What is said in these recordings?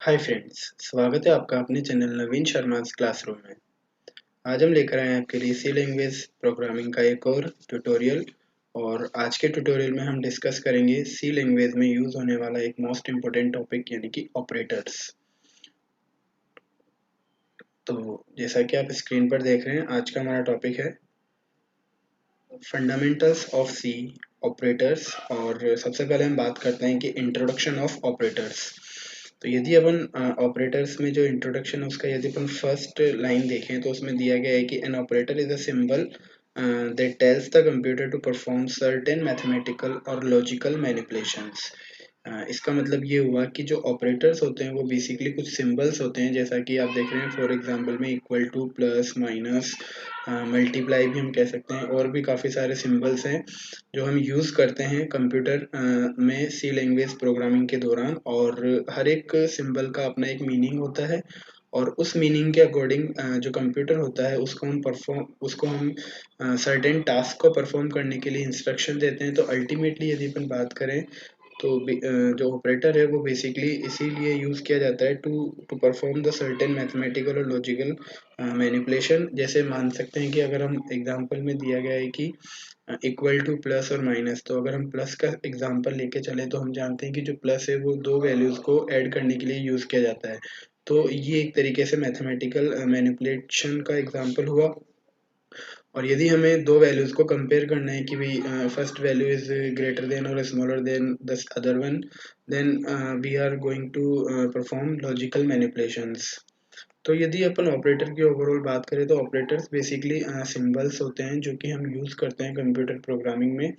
Hi friends, स्वागत है आपका अपने चैनल नवीन शर्मा क्लासरूम में। आज हम लेकर आए हैं आपके लिए सी लैंग्वेज प्रोग्रामिंग का एक और ट्यूटोरियल। और आज के ट्यूटोरियल में हम डिस्कस करेंगे सी लैंग्वेज में यूज होने वाला एक मोस्ट इम्पोर्टेंट टॉपिक यानी कि ऑपरेटर्स। तो जैसा कि आप स्क्रीन पर देख रहे हैं, आज का हमारा टॉपिक है फंडामेंटल्स ऑफ सी ऑपरेटर्स। और सबसे पहले हम बात करते हैं कि इंट्रोडक्शन ऑफ ऑपरेटर्स। तो यदि अपन ऑपरेटर्स में जो इंट्रोडक्शन है उसका यदि अपन फर्स्ट लाइन देखें तो उसमें दिया गया है कि an operator is a symbol that tells the computer to perform certain mathematical or logical manipulations। इसका मतलब ये हुआ कि जो ऑपरेटर्स होते हैं वो बेसिकली कुछ सिंबल्स होते हैं, जैसा कि आप देख रहे हैं फॉर एग्जांपल में equal to, plus, minus, multiply भी हम कह सकते हैं, और भी काफ़ी सारे सिंबल्स हैं जो हम यूज़ करते हैं कंप्यूटर में सी लैंग्वेज प्रोग्रामिंग के दौरान। और हर एक सिंबल का अपना एक मीनिंग होता है, और उस मीनिंग के अकॉर्डिंग जो कंप्यूटर होता है उसको हम सर्टेन टास्क को परफॉर्म करने के लिए इंस्ट्रक्शन देते हैं। तो अल्टीमेटली यदि अपन बात करें तो जो ऑपरेटर है वो बेसिकली इसीलिए यूज़ किया जाता है to to perform the certain mathematical और लॉजिकल मैनिपुलेशन। जैसे मान सकते हैं कि अगर हम एग्जांपल में दिया गया है कि इक्वल टू, प्लस और माइनस, तो अगर हम प्लस का एग्जांपल लेके चले तो हम जानते हैं कि जो प्लस है वो दो वैल्यूज़ को ऐड करने के लिए यूज़ किया जाता है। तो ये एक तरीके से मैथमेटिकल मैनिपुलेशन का एग्जांपल हुआ। और यदि हमें दो वैल्यूज को कंपेयर करना है कि भाई first value is greater than और smaller than the other one, then we are going to perform logical manipulations. तो यदि अपन ऑपरेटर की ओवरऑल बात करें तो ऑपरेटर्स बेसिकली सिंबल्स होते हैं जो कि हम यूज़ करते हैं कंप्यूटर प्रोग्रामिंग में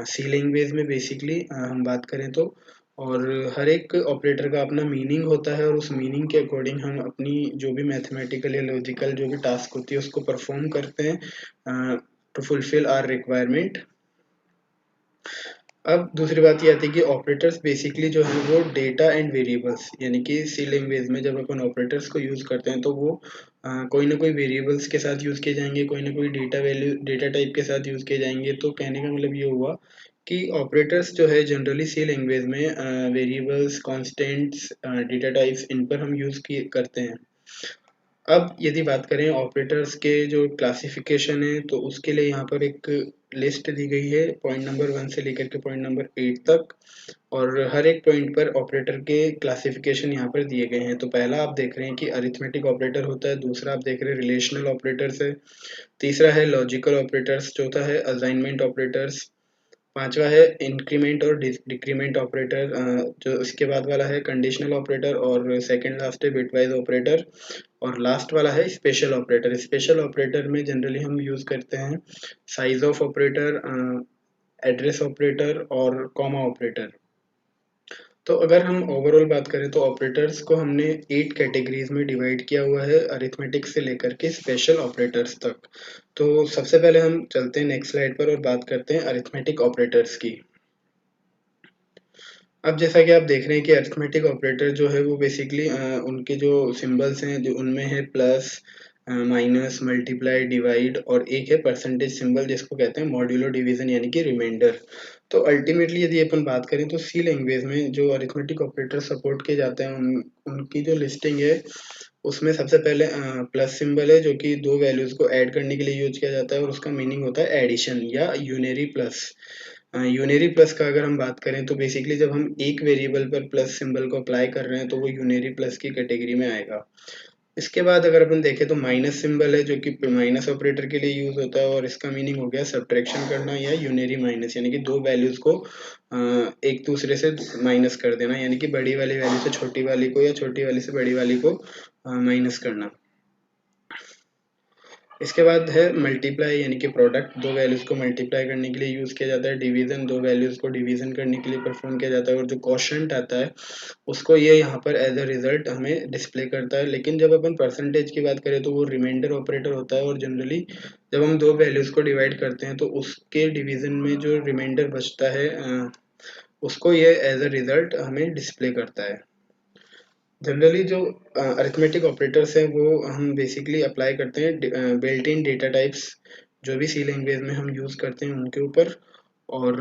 सी लैंग्वेज में बेसिकली हम बात करें तो। और हर एक ऑपरेटर का अपना मीनिंग होता है, और उस मीनिंग के अकॉर्डिंग हम अपनी जो भी मैथमेटिकल या लॉजिकल जो भी टास्क होती है उसको परफॉर्म करते हैं टू फुलफिल आवर रिक्वायरमेंट। अब दूसरी बात ये आती है कि ऑपरेटर्स बेसिकली जो है वो डेटा एंड वेरिएबल्स, यानी कि सी लैंग्वेज में जब अपन ऑपरेटर्स को यूज़ करते हैं तो वो कोई ना कोई वेरिएबल्स के साथ यूज़ किए जाएंगे, कोई ना कोई डेटा टाइप के साथ यूज़ किए जाएंगे। तो कहने का मतलब ये हुआ कि ऑपरेटर्स जो है जनरली सी लैंग्वेज में वेरिएबल्स, कांस्टेंट्स, डेटा टाइप्स, इन पर हम यूज़ करते हैं। अब यदि बात करें ऑपरेटर्स के जो क्लासिफिकेशन है तो उसके लिए यहाँ पर एक लिस्ट दी गई है पॉइंट नंबर 1 से लेकर के पॉइंट नंबर 8 तक। और हर एक पॉइंट पर ऑपरेटर के क्लासिफिकेशन यहाँ पर दिए गए हैं। तो पहला आप देख रहे हैं कि अरिथमेटिक ऑपरेटर होता है, दूसरा आप देख रहे हैं रिलेशनल ऑपरेटर्स है, तीसरा है लॉजिकल ऑपरेटर्स, चौथा है असाइनमेंट ऑपरेटर्स, पांचवा है इंक्रीमेंट और डिक्रीमेंट ऑपरेटर, जो इसके बाद वाला है कंडीशनल ऑपरेटर, और सेकंड लास्ट है बिटवाइज ऑपरेटर, और लास्ट वाला है स्पेशल ऑपरेटर। स्पेशल ऑपरेटर में जनरली हम यूज करते हैं size of operator, address operator और कॉमा ऑपरेटर। तो अगर हम ओवरऑल बात करें तो ऑपरेटर्स को हमने 8 कैटेगरीज में डिवाइड किया हुआ है, अरिथमेटिक से लेकर के स्पेशल ऑपरेटर्स तक। तो सबसे पहले हम चलते हैं नेक्स्ट स्लाइड पर और बात करते हैं अरिथमेटिक ऑपरेटर्स की। अब जैसा कि आप देख रहे हैं कि अरिथमेटिक ऑपरेटर जो है वो बेसिकली उनके जो सिंबल्स हैं जो उनमें है प्लस, माइनस, मल्टीप्लाई, डिवाइड, और एक है परसेंटेज सिंबल जिसको कहते हैं मॉड्यूलो डिवीजन यानी कि रिमाइंडर। तो अल्टीमेटली यदि अपन बात करें तो सी लैंग्वेज में जो अरिथमेटिक ऑपरेटर सपोर्ट किए जाते हैं उनकी जो लिस्टिंग है उसमें सबसे पहले प्लस सिंबल है जो कि दो वैल्यूज को ऐड करने के लिए यूज किया जाता है, और उसका मीनिंग होता है एडिशन या यूनरी प्लस। यूनरी प्लस का अगर हम बात करें तो बेसिकली जब हम एक वेरिएबल पर प्लस सिंबल को अप्लाई कर रहे हैं तो वो यूनरी प्लस की कैटेगरी में आएगा। इसके बाद अगर अपन देखें तो माइनस सिंबल है जो कि माइनस ऑपरेटर के लिए यूज होता है, और इसका मीनिंग हो गया सब्ट्रैक्शन करना या यूनरी माइनस, यानी कि दो वैल्यूज को एक दूसरे से माइनस कर देना, यानी कि बड़ी वाली वैल्यू से छोटी वाली को या छोटी वाली से बड़ी वाली को माइनस करना। इसके बाद है मल्टीप्लाई यानी कि प्रोडक्ट, दो वैल्यूज को मल्टीप्लाई करने के लिए यूज किया जाता है। डिवीजन, दो वैल्यूज को डिवीजन करने के लिए परफॉर्म किया जाता है। और जो क्वोशंट आता है उसको ये यहाँ पर एज अ रिजल्ट हमें डिस्प्ले करता है। लेकिन जब अपन परसेंटेज की बात करें तो वो रिमाइंडर ऑपरेटर होता है, और जनरली जब हम दो वैल्यूज को डिवाइड करते हैं तो उसके डिवीजन में जो रिमाइंडर बचता है उसको ये एज अ रिजल्ट हमें डिस्प्ले करता है। जनरली जो अरिथमेटिक ऑपरेटर्स हैं वो हम बेसिकली अप्लाई करते हैं बिल्ट इन डेटा टाइप्स जो भी सी लैंग्वेज में हम यूज़ करते हैं उनके ऊपर। और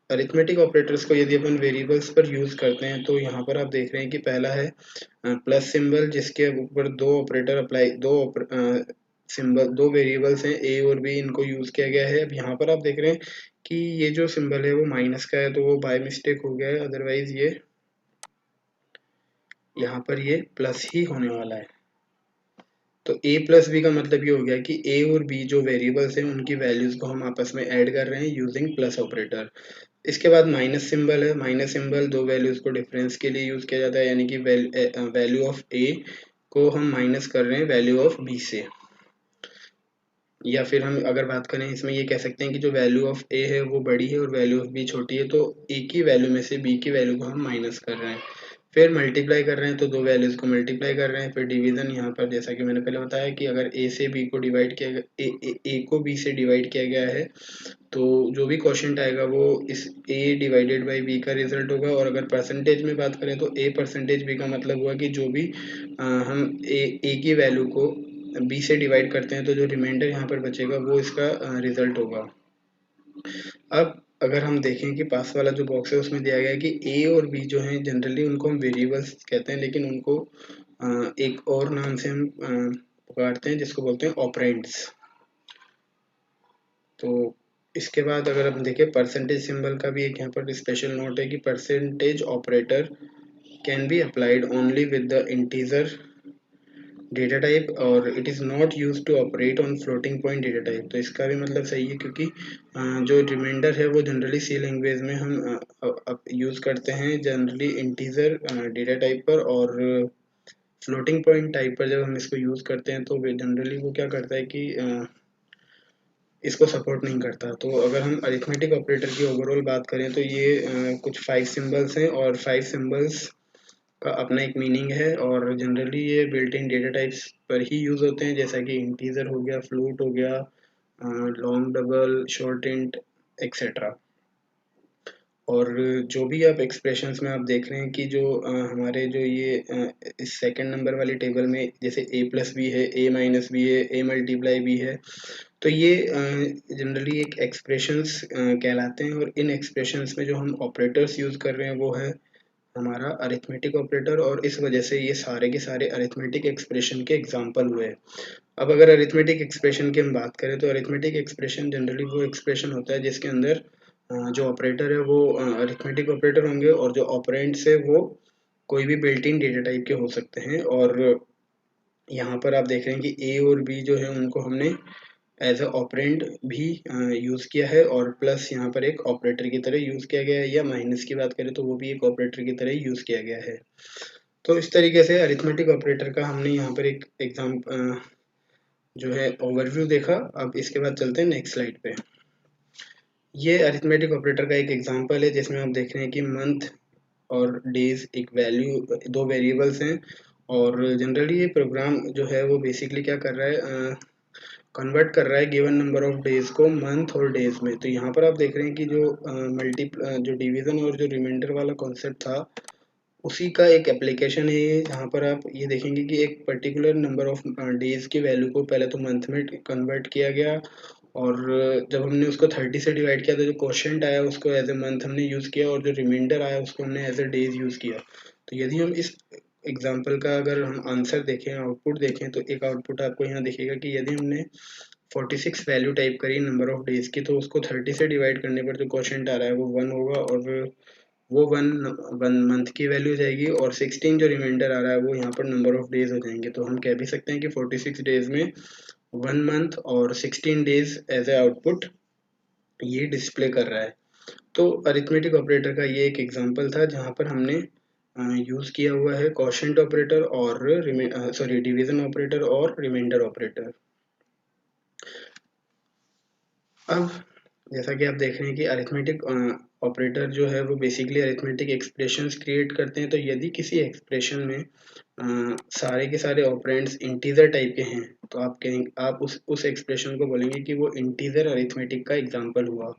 अरिथमेटिक ऑपरेटर्स को यदि अपन वेरिएबल्स पर यूज करते हैं तो यहाँ पर आप देख रहे हैं कि पहला है प्लस सिंबल, जिसके ऊपर दो ऑपरेटर अप्लाई, सिंबल, दो वेरिएबल्स हैं ए और बी, इनको यूज किया गया है। अब यहाँ पर आप देख रहे हैं कि ये जो सिंबल है वो माइनस का है, तो वो बाय मिस्टेक हो गया है, अदरवाइज ये यहाँ पर ये प्लस ही होने वाला है। तो a प्लस बी का मतलब ये हो गया कि a और b जो वेरिएबल्स हैं उनकी वैल्यूज को हम आपस में ऐड कर रहे हैं यूजिंग प्लस ऑपरेटर। इसके बाद माइनस सिंबल है। माइनस सिंबल दो वैल्यूज को डिफरेंस के लिए यूज किया जाता है, यानी कि वैल्यू ऑफ a को हम माइनस कर रहे हैं वैल्यू ऑफ b से। या फिर हम अगर बात करें इसमें ये कह सकते हैं कि जो वैल्यू ऑफ a है वो बड़ी है और वैल्यू ऑफ b छोटी है, तो a की वैल्यू में से b की वैल्यू को हम माइनस कर रहे हैं। फिर मल्टीप्लाई कर रहे हैं तो दो वैल्यूज को मल्टीप्लाई कर रहे हैं। फिर डिवीजन, यहाँ पर जैसा कि मैंने पहले बताया कि अगर a से b को डिवाइड किया गया, a को b से डिवाइड किया गया है तो जो भी क्वोशिएंट आएगा वो इस a डिवाइडेड बाई b का रिजल्ट होगा। और अगर परसेंटेज में बात करें तो a परसेंटेज b का मतलब हुआ कि जो भी हम a की वैल्यू को b से डिवाइड करते हैं तो जो रिमाइंडर यहाँ पर बचेगा वो इसका रिजल्ट होगा। अब अगर हम देखें कि पास वाला जो बॉक्स है उसमें दिया गया है कि a और b जो हैं जनरली उनको हम वेरिएबल्स कहते हैं, लेकिन उनको एक और नाम से हम पुकारते हैं जिसको बोलते हैं ऑपरेंड्स। तो इसके बाद अगर हम देखें परसेंटेज सिंबल का भी एक यहाँ पर स्पेशल नोट है कि percentage operator can be applied only with the integer data type और it is not use to operate on floating point data type. तो इसका भी मतलब सही है, क्योंकि जो रिमाइंडर है वो जनरली सी लैंग्वेज में हम यूज़ करते हैं जनरली इंटीजर डेटा टाइप पर, और फ्लोटिंग पॉइंट टाइप पर जब हम इसको यूज़ करते हैं तो जनरली वो क्या करता है कि इसको सपोर्ट नहीं करता। तो अगर हम अरिथमेटिक ऑपरेटर की ओवरऑल बात करें तो ये कुछ 5 सिंबल्स हैं और 5 सिंबल्स का अपना एक मीनिंग है, और जनरली ये बिल्ट इन डेटा टाइप्स पर ही यूज़ होते हैं, जैसा कि इंटीजर हो गया, फ्लोट हो गया, long, double, short int, etcetera. और जो भी आप एक्सप्रेशंस में आप देख रहे हैं कि जो हमारे जो ये इस सेकंड नंबर वाली टेबल में जैसे a प्लस बी है, a माइनस बी है, a मल्टीप्लाई बी है, तो ये जनरली एक एक्सप्रेशंस कहलाते हैं। और इन एक्सप्रेशंस में जो हम ऑपरेटर्स यूज़ कर रहे हैं वो है हमारा अरिथमेटिक ऑपरेटर, और इस वजह से ये सारे के सारे अरिथमेटिक एक्सप्रेशन के एग्जाम्पल हुए। अब अगर अरिथमेटिक एक्सप्रेशन की हम बात करें तो अरिथमेटिक एक्सप्रेशन जनरली वो एक्सप्रेशन होता है जिसके अंदर जो ऑपरेटर है वो अरिथमेटिक ऑपरेटर होंगे, और जो ऑपरेंड्स है वो कोई भी बिल्ट इन डेटा टाइप के हो सकते हैं। और यहाँ पर आप देख रहे हैं कि ए और बी जो है उनको हमने एज अ ऑपरेंड भी यूज़ किया है, और प्लस यहाँ पर एक ऑपरेटर की तरह यूज़ किया गया है, या माइनस की बात करें तो वो भी एक ऑपरेटर की तरह यूज़ किया गया है। तो इस तरीके से अरिथमेटिक ऑपरेटर का हमने यहाँ पर एक एग्जाम जो है ओवरव्यू देखा। अब इसके बाद चलते हैं नेक्स्ट स्लाइड पे। ये अरिथमेटिक ऑपरेटर का एक एग्जांपल है जिसमें आप देख रहे हैं कि मंथ और डेज एक वैल्यू, दो वेरिएबल्स हैं, और जनरली ये प्रोग्राम जो है वो बेसिकली क्या कर रहा है, कन्वर्ट कर रहा है गिवन नंबर ऑफ डेज को मंथ और डेज में। तो यहाँ पर आप देख रहे हैं कि जो जो डिवीजन और जो रिमाइंडर वाला कॉन्सेप्ट था उसी का एक एप्लीकेशन है ये। यहाँ पर आप ये देखेंगे कि एक पर्टिकुलर नंबर ऑफ डेज की वैल्यू को पहले तो मंथ में कन्वर्ट किया गया, और जब हमने उसको 30 से डिवाइड किया तो जो क्वोशिएंट आया उसको एज ए मंथ हमने यूज़ किया, और जो रिमाइंडर आया उसको हमने एज ए डेज यूज़ किया। तो यदि हम इस एग्जाम्पल का अगर हम आंसर देखें, आउटपुट देखें, तो एक आउटपुट आपको यहाँ दिखेगा कि यदि हमने 46 वैल्यू टाइप करी नंबर ऑफ डेज की, तो उसको 30 से डिवाइड करने पर जो क्वोशिएंट आ रहा है वो 1 होगा, और वो वन मंथ की वैल्यू हो जाएगी, और 16 जो रिमाइंडर आ रहा है वो यहाँ पर नंबर ऑफ डेज हो जाएंगे। तो हम कह भी सकते हैं कि 46 डेज में 1 मंथ और 16 डेज एज ए आउटपुट ये डिस्प्ले कर रहा है। तो अरिथमेटिक ऑपरेटर का ये एक एग्जांपल था जहाँ पर हमने यूज़ किया हुआ है क्वोशिएंट ऑपरेटर और डिवीजन ऑपरेटर और रिमाइंडर ऑपरेटर। अब जैसा कि आप देख रहे हैं कि अरिथमेटिक ऑपरेटर जो है वो बेसिकली अरिथमेटिक एक्सप्रेशंस क्रिएट करते हैं। तो यदि किसी एक्सप्रेशन में सारे के सारे ऑपरेंड्स इंटीजर टाइप के हैं तो आप कहेंगे, आप उस एक्सप्रेशन को बोलेंगे कि वो इंटीजर अरिथमेटिक का एग्जांपल हुआ।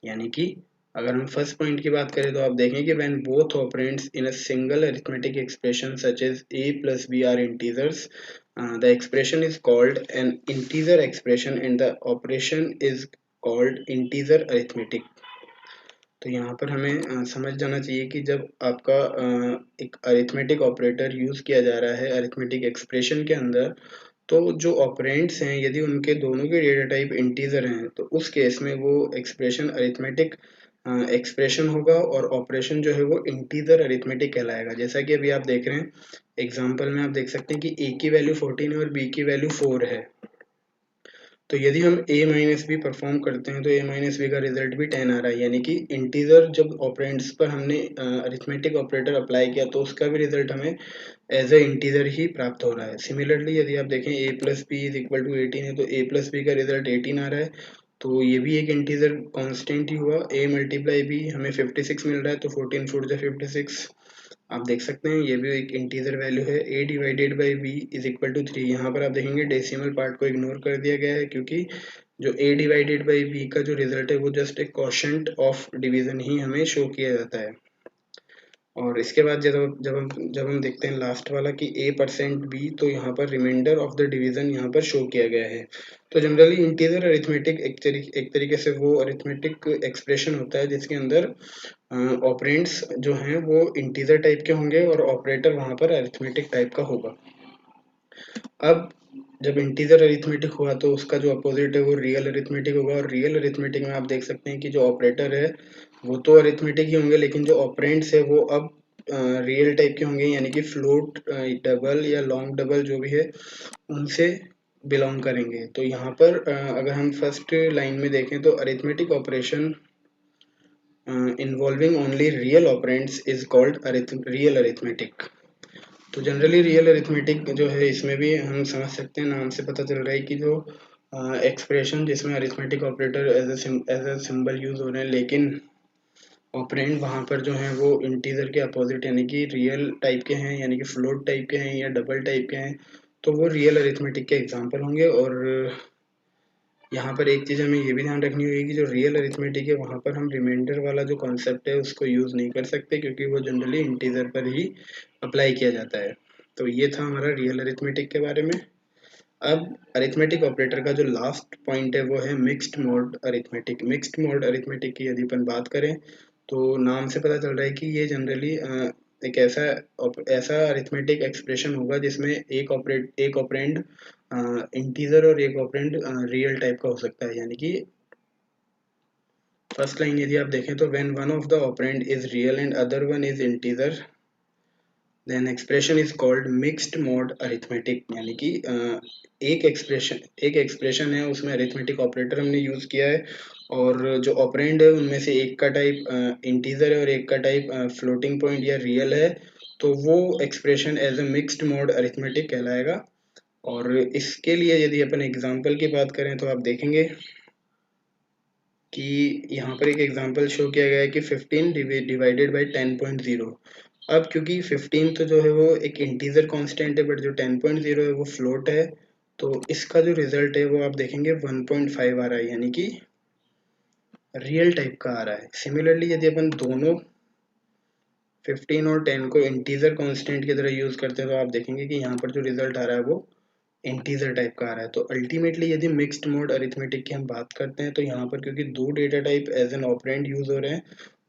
यानी कि अगर हम फर्स्ट पॉइंट की बात करें तो आप देखें कि when both operands in a single arithmetic expression such as a plus b are integers, the expression is called an integer expression and the operation is called integer arithmetic। तो यहाँ पर हमें समझ जाना चाहिए कि जब आपका एक अरिथमेटिक ऑपरेटर यूज़ किया जा रहा है अरिथमेटिक एक्सप्रेशन के अंदर, तो जो ऑपरेंड्स हैं यदि उनके दोनों के डेटा टाइप इंटीजर हैं तो उस केस में वो एक्सप्रेशन अरिथमेटिक एक्सप्रेशन होगा और ऑपरेशन जो है वो इंटीजर अरिथमेटिक कहलाएगा। जैसा कि अभी आप देख रहे हैं एग्जांपल में, आप देख सकते हैं कि a की वैल्यू 14 है और b की वैल्यू 4 है। तो यदि हम a माइनस बी परफॉर्म करते हैं तो a माइनस बी का रिजल्ट भी 10 आ रहा है, यानी कि इंटीजर जब ऑपरेंड्स पर हमने अरिथमेटिक ऑपरेटर अप्लाई किया तो उसका भी रिजल्ट हमें एज ए इंटीजर ही प्राप्त हो रहा है। सिमिलरली यदि आप देखें a plus B is equal to 18 है तो a प्लस बी का रिजल्ट 18 आ रहा है, तो ये भी एक इंटीजर कांस्टेंट ही हुआ। a मल्टीप्लाई b हमें 56 मिल रहा है तो 14 फोर जा 56, आप देख सकते हैं ये भी एक इंटीजर वैल्यू है। a divided by b is equal to 3, यहाँ पर आप देखेंगे डेसिमल पार्ट को इग्नोर कर दिया गया है क्योंकि जो a डिवाइडेड बाई b का जो रिजल्ट है वो जस्ट एक क्वोशंट ऑफ डिवीजन ही हमें शो किया जाता है। और इसके बाद जब हम देखते हैं लास्ट वाला कि a%b, तो यहाँ पर रिमाइंडर ऑफ द डिवीजन यहाँ पर शो किया गया है। तो जनरली इंटीजर अरिथमेटिक एक तरीके से वो अरिथमेटिक एक्सप्रेशन होता है जिसके अंदर ऑपरेंड्स जो हैं वो इंटीजर टाइप के होंगे और ऑपरेटर वहाँ पर अरिथमेटिक टाइप का होगा। अब जब इंटीजर अरिथमेटिक हुआ तो उसका जो अपोजिट है वो रियल अरिथमेटिक होगा, और रियल अरिथमेटिक में आप देख सकते हैं कि जो ऑपरेटर है वो तो अरिथमेटिक ही होंगे लेकिन जो ऑपरेंड्स है वो अब रियल टाइप के होंगे, यानी कि फ्लोट, डबल या लॉन्ग डबल जो भी है उनसे बिलोंग करेंगे। तो यहाँ पर अगर हम फर्स्ट लाइन में देखें तो arithmetic operation involving only real operands is called real arithmetic. तो जनरली रियल अरिथमेटिक जो है इसमें भी हम समझ सकते हैं, नाम से पता चल रहा है कि जो एक्सप्रेशन जिसमें arithmetic operator as a symbol use हो रहे हैं लेकिन ऑपरेंड वहाँ पर जो है वो इंटीजर के अपोजिट यानी कि रियल टाइप के हैं, यानी कि फ्लोट टाइप के हैं या डबल टाइप के हैं, तो वो रियल अरिथमेटिक के एग्जाम्पल होंगे। और यहाँ पर एक चीज़ हमें ये भी ध्यान रखनी होगी कि जो रियल अरिथमेटिक है वहाँ पर हम रिमाइंडर वाला जो कॉन्सेप्ट है उसको यूज़ नहीं कर सकते क्योंकि वो जनरली इंटीजर पर ही अप्लाई किया जाता है। तो ये था हमारा रियल अरिथमेटिक के बारे में। अब अरिथमेटिक ऑपरेटर का जो लास्ट पॉइंट है वो है mixed mode arithmetic. Mixed mode arithmetic की यदि अपन बात करें तो नाम से पता चल रहा है कि ये जनरली एक ऐसा अरिथमेटिक एक्सप्रेशन होगा जिसमें एक ऑपरेंड इंटीजर और एक ऑपरेंड रियल टाइप का हो सकता है। यानी कि फर्स्ट लाइन यदि आप देखें तो when one of the operand is real and other one is integer then expression is called mixed mode arithmetic. यानी कि एक एक्सप्रेशन है उसमें अरिथमेटिक ऑपरेटर हमने यूज किया है और जो ऑपरेंड है उनमें से एक का टाइप इंटीजर है और एक का टाइप फ्लोटिंग पॉइंट या रियल है, तो वो expression as a mixed mode arithmetic कहलाएगा। और इसके लिए यदि अपन एग्जांपल की बात करें तो आप देखेंगे कि यहाँ पर एक एग्जांपल शो किया गया है कि 15 डिवाइडेड बाई 10.0। अब क्योंकि 15 तो जो है वो एक इंटीजर कांस्टेंट है बट जो 10.0 है वो फ्लोट है, तो इसका जो रिजल्ट है वो आप देखेंगे 1.5 आ रहा है, यानी कि रियल टाइप का आ रहा है। सिमिलरली यदि अपन दोनों 15 और 10 को इंटीजर कांस्टेंट की तरह यूज करते हैं तो आप देखेंगे कि यहाँ पर जो रिजल्ट आ रहा है वो इंटीजर टाइप का आ रहा है। तो अल्टीमेटली यदि मिक्स्ड मोड अरिथमेटिक की हम बात करते हैं तो यहाँ पर क्योंकि दो data type as an operand use हो रहे हैं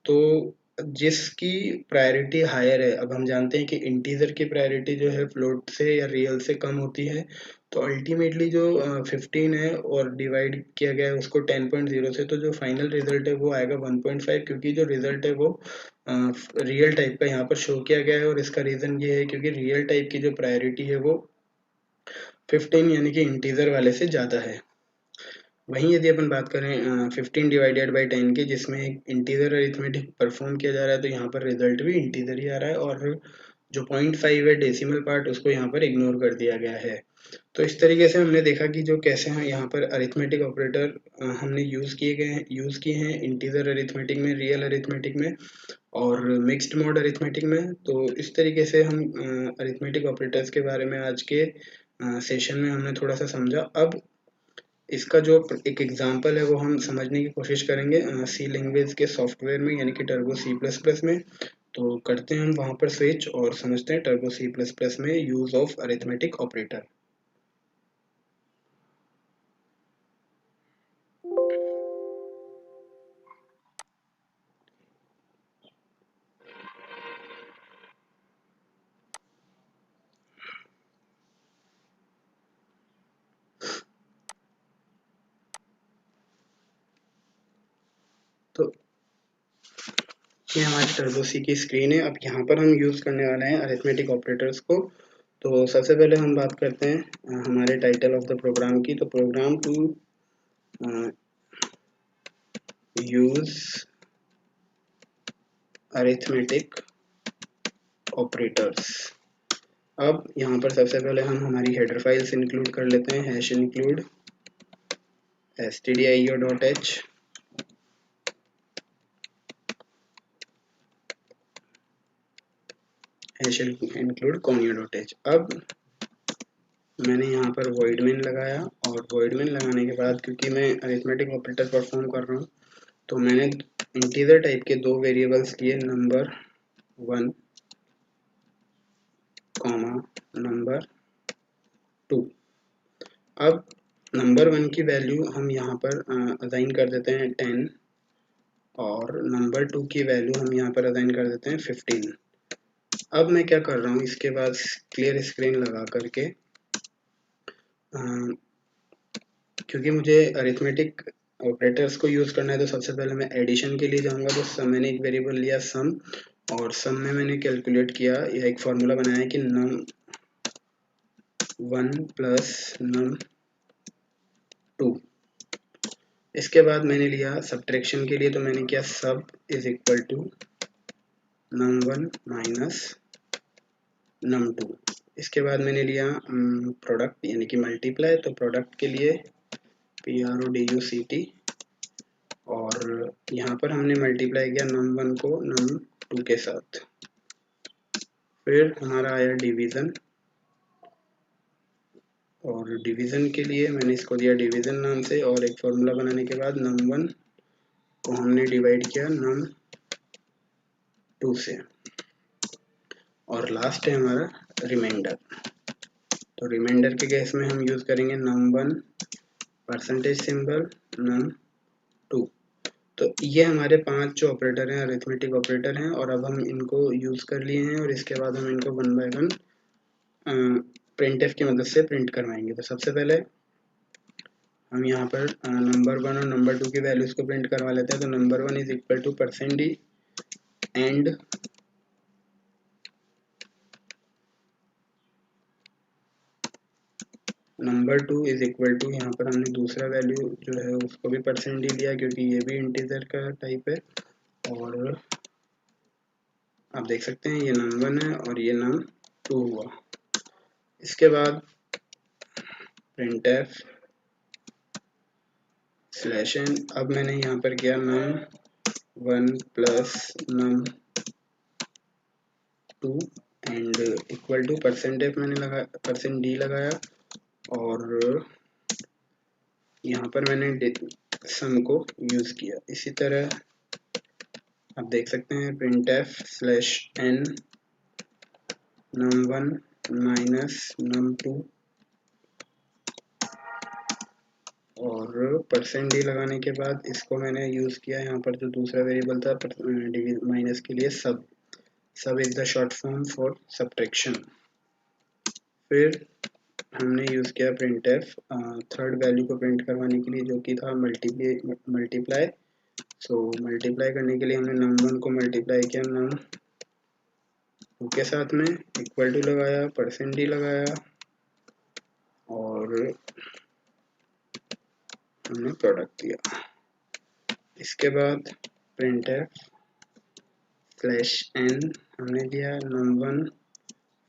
तो जिसकी प्रायोरिटी हायर है, अब हम जानते हैं कि इंटीजर की प्रायोरिटी जो है फ्लोट से या रियल से कम होती है, तो अल्टीमेटली जो 15 है और डिवाइड किया गया है उसको 10.0 से, तो जो फाइनल रिजल्ट है वो आएगा 1.5 क्योंकि जो रिजल्ट है वो रियल टाइप का यहाँ पर शो किया गया है। और इसका रीज़न ये है क्योंकि रियल टाइप की जो प्रायोरिटी है वो 15 यानी कि इंटीजर वाले से ज़्यादा है। वहीं यदि अपन बात करें 15 डिवाइडेड बाई 10 की जिसमें इंटीजर अरिथमेटिक परफॉर्म किया जा रहा है, तो यहाँ पर रिजल्ट भी इंटीजर ही आ रहा है और जो 0.5 है डेसिमल पार्ट उसको यहाँ पर इग्नोर कर दिया गया है। तो इस तरीके से हमने देखा कि जो कैसे हैं यहाँ पर अरिथमेटिक ऑपरेटर हमने यूज़ किए हैं इंटीजर अरिथमेटिक में, रियल अरिथमेटिक में और मिक्स्ड मोड अरिथमेटिक में। तो इस तरीके से हम अरिथमेटिक ऑपरेटर्स के बारे में आज के सेशन में हमने थोड़ा सा समझा। अब इसका जो एक एग्जांपल है वो हम समझने की कोशिश करेंगे सी लैंग्वेज के सॉफ्टवेयर में, यानी कि टर्बो सी प्लस प्लस में। तो करते हैं हम वहाँ पर स्विच और समझते हैं टर्बो सी प्लस प्लस में यूज ऑफ अरिथमेटिक ऑपरेटर। तो ये हमारी टर्बो सी की स्क्रीन है। अब यहाँ पर हम यूज़ करने वाले हैं अरिथमेटिक ऑपरेटर्स को। तो सबसे पहले हम बात करते हैं हमारे टाइटल ऑफ द प्रोग्राम की। तो program to use arithmetic operators. अब यहाँ पर सबसे पहले हम हमारी हेडर फाइल्स इंक्लूड कर लेते हैं। Hash include stdio.h hash include conio.h। अब मैंने यहाँ पर void main लगाया और void main लगाने के बाद क्योंकि मैं अरिथमेटिक ऑपरेटर परफॉर्म कर रहा हूँ तो मैंने इंटीजर टाइप के दो वेरिएबल्स लिए, नंबर 1 कॉमा नंबर 2। अब नंबर 1 की वैल्यू हम यहाँ पर असाइन कर देते हैं 10 और नंबर 2 की वैल्यू हम यहाँ पर असाइन कर देते हैं 15। अब मैं क्या कर रहा हूँ, इसके बाद क्लियर स्क्रीन लगा करके क्योंकि मुझे अरिथमेटिक ऑपरेटर्स को यूज़ करना है तो सबसे पहले मैं एडिशन के लिए जाऊँगा। तो मैंने एक वेरिएबल लिया सम और सम में मैंने कैलकुलेट किया या एक फार्मूला बनाया कि num 1 प्लस num 2। इसके बाद मैंने लिया सब्ट्रैक्शन के लिए तो मैंने किया सब is equal to num 1 minus num 2। इसके बाद मैंने लिया प्रोडक्ट यानी कि मल्टीप्लाई। तो प्रोडक्ट के लिए PRODUCT और यहाँ पर हमने मल्टीप्लाई किया num 1 को num 2 के साथ। फिर हमारा आया डिवीज़न और डिवीज़न के लिए मैंने इसको दिया डिवीज़न नाम से और एक फॉर्मूला बनाने के बाद num 1 को हमने डिवाइड किया num 2 से। और लास्ट है हमारा रिमाइंडर। तो रिमाइंडर के केस में हम यूज़ करेंगे num 1 परसेंटेज सिंबल num 2। तो ये हमारे 5 जो ऑपरेटर हैं अरिथमेटिक ऑपरेटर हैं और अब हम इनको यूज़ कर लिए हैं और इसके बाद हम इनको 1 बाय 1 प्रिंटफ की मदद से प्रिंट करवाएंगे। तो सबसे पहले हम यहाँ पर नंबर 1 और नंबर 2 की वैल्यूज़ को प्रिंट करवा लेते हैं। तो number 1 is equal to %d and number 2 is equal to, यहाँ पर हमने दूसरा वैल्यू जो है उसको भी %d लिया क्योंकि ये भी इंटीजर का टाइप है। और आप देख सकते हैं ये num 1 है और ये num 2 हुआ। इसके बाद printf /n। अब मैंने यहाँ पर किया num 1 plus num 2 and equal to %f मैंने लगाया %d लगाया और यहाँ पर मैंने सम को यूज़ किया। इसी तरह आप देख सकते हैं printf /n num 1 minus num 2 और %d लगाने के बाद इसको मैंने यूज़ किया यहाँ पर जो दूसरा वेरिएबल था माइनस के लिए सब is the short form for subtraction. फिर हमने यूज़ किया printf थर्ड वैल्यू को प्रिंट करवाने के लिए जो कि था मल्टीप्लाई। सो मल्टीप्लाई करने के लिए हमने num 1 को मल्टीप्लाई किया num 2 के साथ में इक्वल टू लगाया %d लगाया और हमने प्रोडक्ट दिया। इसके बाद printf /n हमने दिया num 1,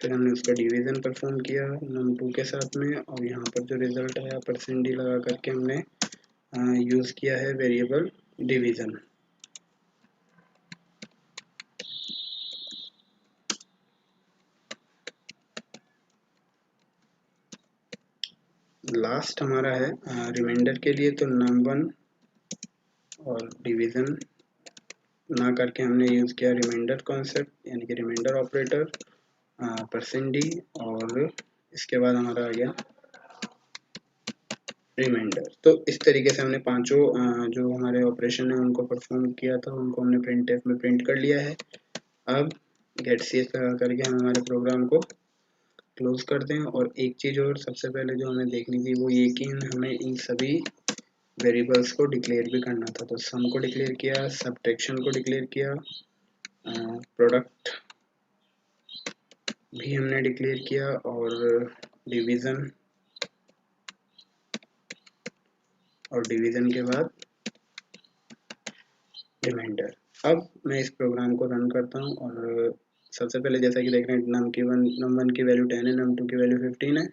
फिर हमने उसका डिवीज़न परफॉर्म किया num 2 के साथ में और यहाँ पर जो रिजल्ट आया %d लगा करके हमने यूज़ किया है वेरिएबल डिवीज़न। लास्ट हमारा है रिमाइंडर के लिए। तो num 1 और डिवीज़न ना करके हमने यूज़ किया रिमाइंडर कॉन्सेप्ट यानी कि रिमाइंडर ऑपरेटर %d और इसके बाद हमारा आ गया रिमाइंडर। तो इस तरीके से हमने पांचों जो हमारे ऑपरेशन है उनको परफॉर्म किया था, उनको हमने printf में प्रिंट कर लिया है। अब गेट cs लगा करके हम हमारे प्रोग्राम को क्लोज करते हैं। और एक चीज़ और सबसे पहले जो हमें देखनी थी वो ये कि हमें इन सभी वेरिएबल्स को डिक्लेयर भी करना था। तो सम को डिक्लेयर किया, सब्ट्रैक्शन को डिक्लेयर किया, प्रोडक्ट भी हमने डिक्लेयर किया और डिवीज़न, और डिवीज़न के बाद रिमाइंडर। अब मैं इस प्रोग्राम को रन करता हूँ और सबसे पहले जैसा कि देख रहे हैं नम वन की वैल्यू 10 है, नम टू की वैल्यू 15 है,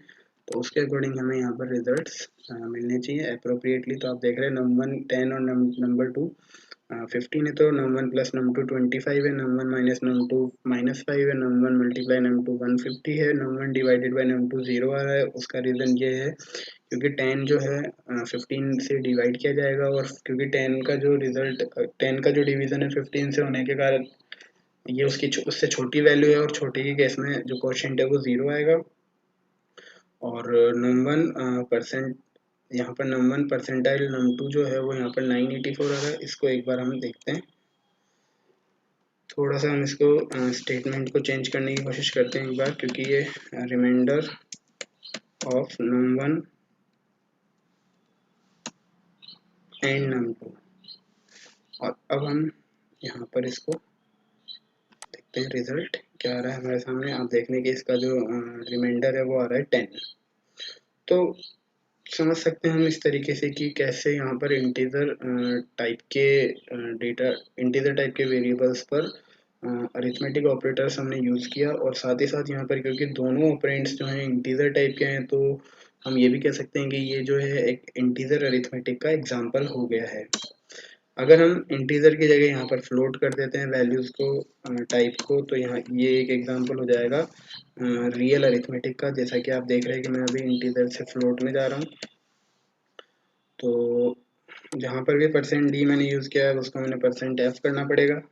तो उसके अकॉर्डिंग हमें यहाँ पर रिजल्ट्स मिलने चाहिए अप्रोप्रिएटली। तो आप देख रहे हैं नम वन 10 और नंबर टू 15 है, तो num one plus num two 25 है, num one minus num two -5 है, num one multiply num two 150 है, num one divided by num two 0 आ रहा है। उसका रीज़न ये है क्योंकि 10 जो है 15 से डिवाइड किया जाएगा, और क्योंकि 10 का जो रिजल्ट 10 का जो डिवीज़न है 15 से होने के कारण ये उससे छोटी वैल्यू है, और छोटी के केस में जो कोशेंट है वो 0 आएगा। और नम वन परसेंट, यहाँ पर num one percentile num two जो है वो यहाँ पर 984 आ रहा है। इसको एक बार हम देखते हैं, थोड़ा सा हम इसको स्टेटमेंट को चेंज करने की कोशिश करते हैं एक बार, क्योंकि ये remainder of num one and num two. और अब हम यहाँ पर इसको देखते हैं रिजल्ट क्या आ रहा है हमारे सामने। आप देखने की इसका जो रिमाइंडर है वो आ रहा है 10। तो समझ सकते हैं हम इस तरीके से कि कैसे यहाँ पर इंटीजर टाइप के डेटा, इंटीजर टाइप के वेरिएबल्स पर अरिथमेटिक ऑपरेटर्स हमने यूज़ किया। और साथ ही साथ यहाँ पर क्योंकि दोनों ऑपरेंड्स जो हैं इंटीजर टाइप के हैं, तो हम ये भी कह सकते हैं कि ये जो है एक इंटीजर अरिथमेटिक का एग्जाम्पल हो गया है। अगर हम इंटीजर की जगह यहाँ पर फ्लोट कर देते हैं वैल्यूज़ को, टाइप को, तो यहाँ ये एक एग्जांपल हो जाएगा रियल अरिथमेटिक का। जैसा कि आप देख रहे हैं कि मैं अभी इंटीजर से फ्लोट में जा रहा हूँ, तो जहाँ पर भी %d मैंने यूज़ किया है उसको मैंने %f करना पड़ेगा।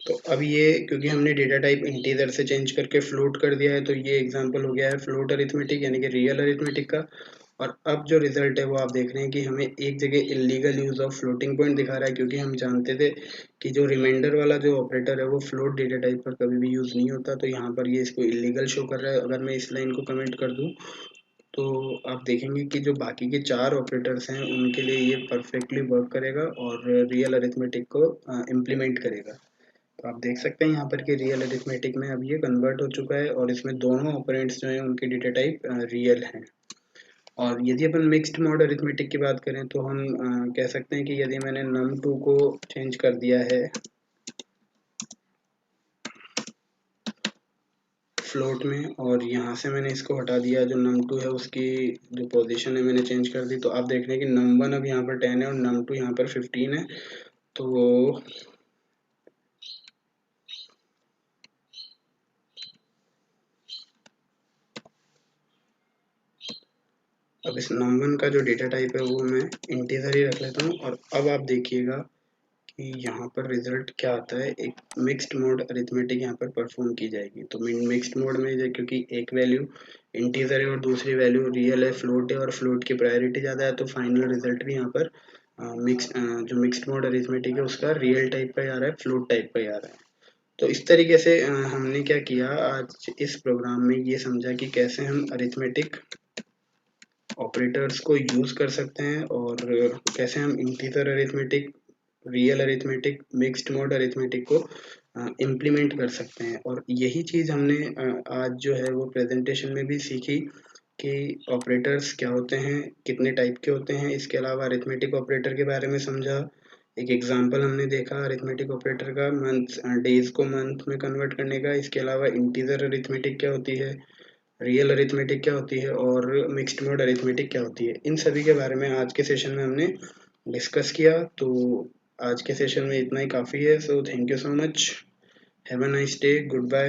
तो अब ये क्योंकि हमने डेटा टाइप इंटीजर से चेंज करके फ्लोट कर दिया है, तो ये एग्जांपल हो गया है फ्लोट अरिथमेटिक यानी कि रियल अरिथमेटिक का। और अब जो रिजल्ट है वो आप देख रहे हैं कि हमें एक जगह illegal use of floating point दिखा रहा है, क्योंकि हम जानते थे कि जो रिमाइंडर वाला जो ऑपरेटर है वो फ्लोट डेटा टाइप पर कभी भी यूज नहीं होता। तो यहाँ पर ये इसको इलीगल शो कर रहा है। अगर मैं इस लाइन को कमेंट कर दूं तो आप देखेंगे कि जो बाकी के 4 ऑपरेटर्स हैं उनके लिए ये परफेक्टली वर्क करेगा और रियल अरिथमेटिक को इम्प्लीमेंट करेगा। तो आप देख सकते हैं यहाँ पर कि रियल अरिथमेटिक में अब ये कन्वर्ट हो चुका है, और इसमें दोनों ऑपरेंड्स जो हैं उनके डेटा टाइप रियल हैं। और यदि अपन मिक्स्ड मोड अरिथमेटिक की बात करें तो हम कह सकते हैं कि यदि मैंने num2 को चेंज कर दिया है फ्लोट में, और यहाँ से मैंने इसको हटा दिया, जो num2 है उसकी जो पोजीशन है मैंने चेंज कर दी, तो आप देख रहे हैं कि num1 अब यहाँ पर 10 है और num2 यहाँ पर 15 है। तो अब इस num1 का जो डेटा टाइप है वो मैं इंटीजर ही रख लेता हूँ। और अब आप देखिएगा कि यहाँ पर रिजल्ट क्या आता है, एक मिक्स्ड मोड अरिथमेटिक यहाँ पर परफॉर्म की जाएगी। तो मिक्स्ड मोड में क्योंकि एक वैल्यू इंटीजर है और दूसरी वैल्यू रियल है, फ्लोट है, और फ्लोट की प्रायोरिटी ज़्यादा है, तो फाइनल रिजल्ट भी यहाँ पर जो मिक्स्ड मोड अरिथमेटिक है उसका रियल टाइप का ही आ रहा है, फ्लोट टाइप का ही आ रहा है। तो इस तरीके से हमने क्या किया आज इस प्रोग्राम में, ये समझा कि कैसे हम अरिथमेटिक ऑपरेटर्स को यूज़ कर सकते हैं, और कैसे हम integer arithmetic, real arithmetic, mixed mode arithmetic को इम्प्लीमेंट कर सकते हैं। और यही चीज़ हमने आज जो है वो प्रेजेंटेशन में भी सीखी कि ऑपरेटर्स क्या होते हैं, कितने टाइप के होते हैं। इसके अलावा अरिथमेटिक ऑपरेटर के बारे में समझा, एक एग्जांपल हमने देखा अरिथमेटिक ऑपरेटर का मंथ, डेज को मंथ में कन्वर्ट करने का। इसके अलावा इंटीजर अरिथमेटिक क्या होती है, रियल अरिथमेटिक क्या होती है, और मिक्स्ड मोड अरिथमेटिक क्या होती है, इन सभी के बारे में आज के सेशन में हमने डिस्कस किया। तो आज के सेशन में इतना ही काफ़ी है। So thank you so much, have a nice day, good bye.